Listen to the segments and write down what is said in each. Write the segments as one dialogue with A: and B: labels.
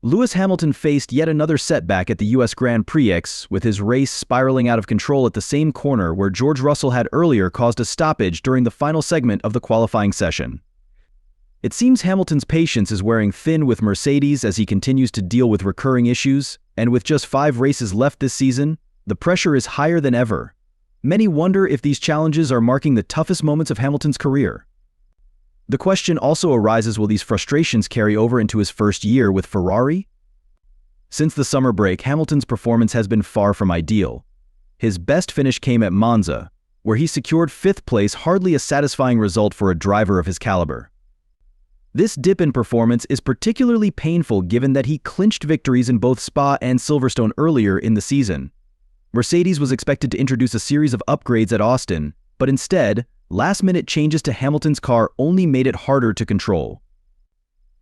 A: Lewis Hamilton faced yet another setback at the US Grand Prix, with his race spiraling out of control at the same corner where George Russell had earlier caused a stoppage during the final segment of the qualifying session. It seems Hamilton's patience is wearing thin with Mercedes as he continues to deal with recurring issues, and with just 5 races left this season, the pressure is higher than ever. Many wonder if these challenges are marking the toughest moments of Hamilton's career. The question also arises, will these frustrations carry over into his first year with Ferrari? Since the summer break, Hamilton's performance has been far from ideal. His best finish came at Monza, where he secured 5th place, hardly a satisfying result for a driver of his caliber. This dip in performance is particularly painful given that he clinched victories in both Spa and Silverstone earlier in the season. Mercedes was expected to introduce a series of upgrades at Austin, but instead, last-minute changes to Hamilton's car only made it harder to control.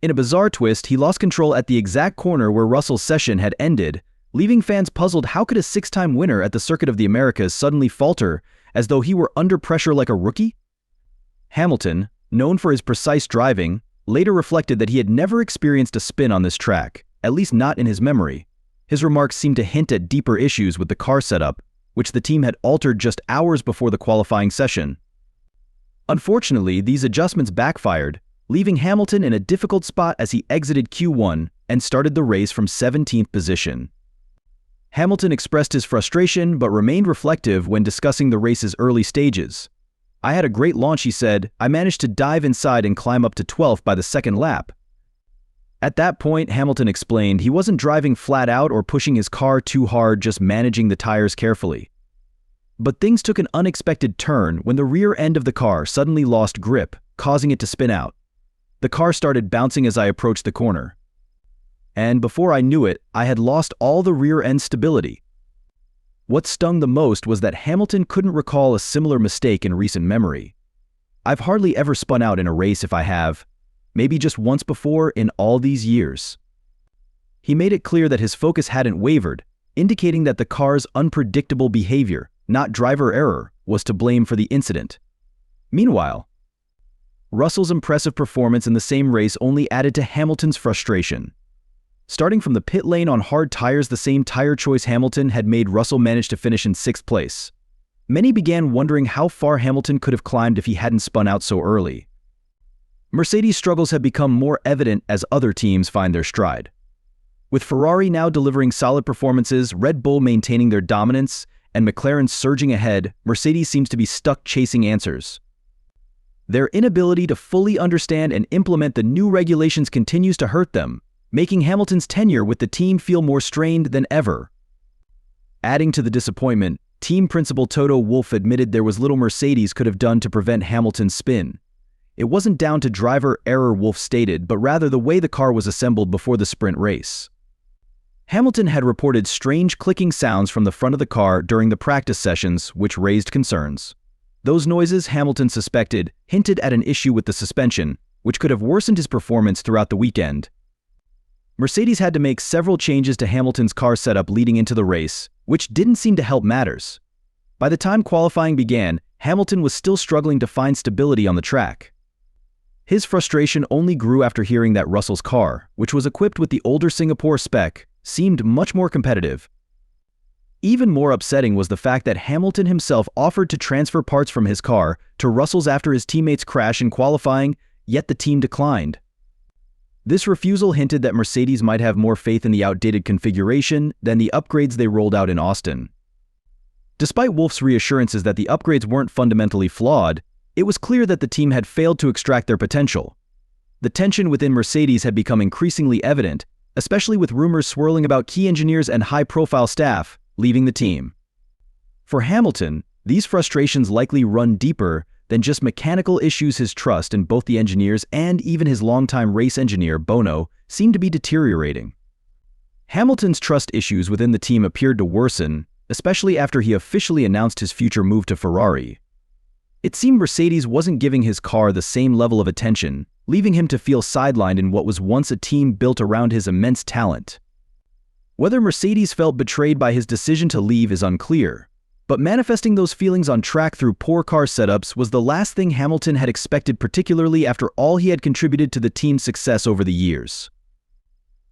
A: In a bizarre twist, he lost control at the exact corner where Russell's session had ended, leaving fans puzzled. How could a 6-time winner at the Circuit of the Americas suddenly falter, as though he were under pressure like a rookie? Hamilton, known for his precise driving, later reflected that he had never experienced a spin on this track, at least not in his memory. His remarks seemed to hint at deeper issues with the car setup, which the team had altered just hours before the qualifying session. Unfortunately, these adjustments backfired, leaving Hamilton in a difficult spot as he exited Q1 and started the race from 17th position. Hamilton expressed his frustration but remained reflective when discussing the race's early stages. "I had a great launch," he said. "I managed to dive inside and climb up to 12th by the second lap." At that point, Hamilton explained, he wasn't driving flat out or pushing his car too hard, just managing the tires carefully. But things took an unexpected turn when the rear end of the car suddenly lost grip, causing it to spin out. The car started bouncing as I approached the corner. And before I knew it, I had lost all the rear end stability. What stung the most was that Hamilton couldn't recall a similar mistake in recent memory. "I've hardly ever spun out in a race. If I have, maybe just once before in all these years." He made it clear that his focus hadn't wavered, indicating that the car's unpredictable behavior, not driver error, was to blame for the incident. Meanwhile, Russell's impressive performance in the same race only added to Hamilton's frustration. Starting from the pit lane on hard tires, the same tire choice Hamilton had made Russell manage to finish in 6th place. Many began wondering how far Hamilton could have climbed if he hadn't spun out so early. Mercedes' struggles have become more evident as other teams find their stride. With Ferrari now delivering solid performances, Red Bull maintaining their dominance, and McLaren surging ahead, Mercedes seems to be stuck chasing answers. Their inability to fully understand and implement the new regulations continues to hurt them, making Hamilton's tenure with the team feel more strained than ever. Adding to the disappointment, team principal Toto Wolff admitted there was little Mercedes could have done to prevent Hamilton's spin. It wasn't down to driver error, Wolff stated, but rather the way the car was assembled before the sprint race. Hamilton had reported strange clicking sounds from the front of the car during the practice sessions, which raised concerns. Those noises, Hamilton suspected, hinted at an issue with the suspension, which could have worsened his performance throughout the weekend. Mercedes had to make several changes to Hamilton's car setup leading into the race, which didn't seem to help matters. By the time qualifying began, Hamilton was still struggling to find stability on the track. His frustration only grew after hearing that Russell's car, which was equipped with the older Singapore spec, seemed much more competitive. Even more upsetting was the fact that Hamilton himself offered to transfer parts from his car to Russell's after his teammates' crash in qualifying, yet the team declined. This refusal hinted that Mercedes might have more faith in the outdated configuration than the upgrades they rolled out in Austin. Despite Wolff's reassurances that the upgrades weren't fundamentally flawed, it was clear that the team had failed to extract their potential. The tension within Mercedes had become increasingly evident, especially with rumors swirling about key engineers and high-profile staff leaving the team. For Hamilton, these frustrations likely run deeper than just mechanical issues. His trust in both the engineers and even his longtime race engineer, Bono, seemed to be deteriorating. Hamilton's trust issues within the team appeared to worsen, especially after he officially announced his future move to Ferrari. It seemed Mercedes wasn't giving his car the same level of attention, leaving him to feel sidelined in what was once a team built around his immense talent. Whether Mercedes felt betrayed by his decision to leave is unclear, but manifesting those feelings on track through poor car setups was the last thing Hamilton had expected, particularly after all he had contributed to the team's success over the years.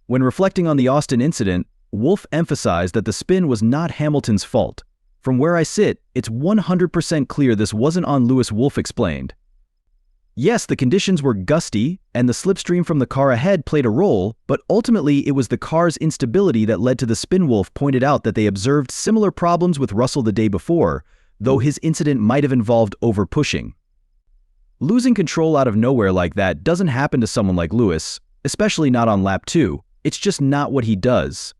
A: When reflecting on the Austin incident, Wolff emphasized that the spin was not Hamilton's fault. "From where I sit, it's 100% clear this wasn't on Lewis," Wolff explained. Yes, the conditions were gusty, and the slipstream from the car ahead played a role, but ultimately it was the car's instability that led to the spin. Wolff pointed out that they observed similar problems with Russell the day before, though his incident might have involved over-pushing. Losing control out of nowhere like that doesn't happen to someone like Lewis, especially not on lap 2. It's just not what he does.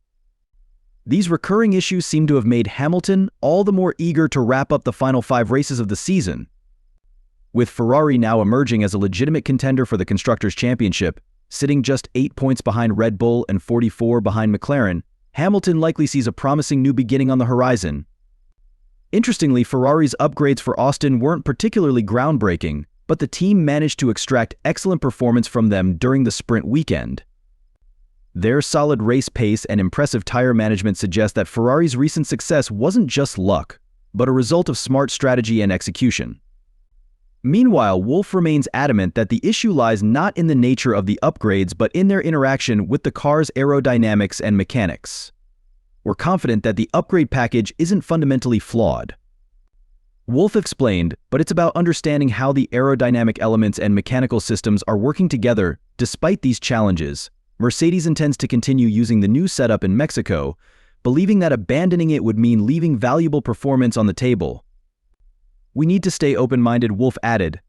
A: These recurring issues seem to have made Hamilton all the more eager to wrap up the final 5 races of the season. With Ferrari now emerging as a legitimate contender for the Constructors' Championship, sitting just 8 points behind Red Bull and 44 behind McLaren, Hamilton likely sees a promising new beginning on the horizon. Interestingly, Ferrari's upgrades for Austin weren't particularly groundbreaking, but the team managed to extract excellent performance from them during the sprint weekend. Their solid race pace and impressive tire management suggest that Ferrari's recent success wasn't just luck, but a result of smart strategy and execution. Meanwhile, Wolff remains adamant that the issue lies not in the nature of the upgrades but in their interaction with the car's aerodynamics and mechanics. "We're confident that the upgrade package isn't fundamentally flawed," Wolff explained, "but it's about understanding how the aerodynamic elements and mechanical systems are working together. Despite these challenges, Mercedes intends to continue using the new setup in Mexico, believing that abandoning it would mean leaving valuable performance on the table. We need to stay open-minded," Wolff added.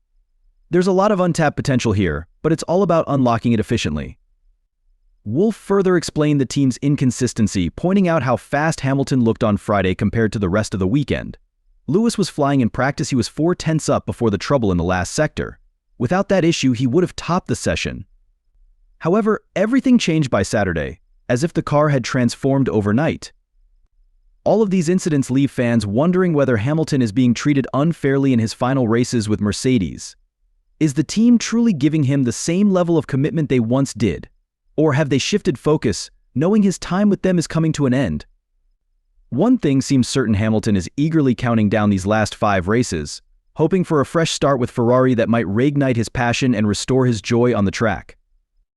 A: "There's a lot of untapped potential here, but it's all about unlocking it efficiently." Wolff further explained the team's inconsistency, pointing out how fast Hamilton looked on Friday compared to the rest of the weekend. Lewis was flying in practice. He was 4/10 up before the trouble in the last sector. Without that issue, he would have topped the session. However, everything changed by Saturday, as if the car had transformed overnight. All of these incidents leave fans wondering whether Hamilton is being treated unfairly in his final races with Mercedes. Is the team truly giving him the same level of commitment they once did? Or have they shifted focus, knowing his time with them is coming to an end? One thing seems certain: Hamilton is eagerly counting down these last 5 races, hoping for a fresh start with Ferrari that might reignite his passion and restore his joy on the track.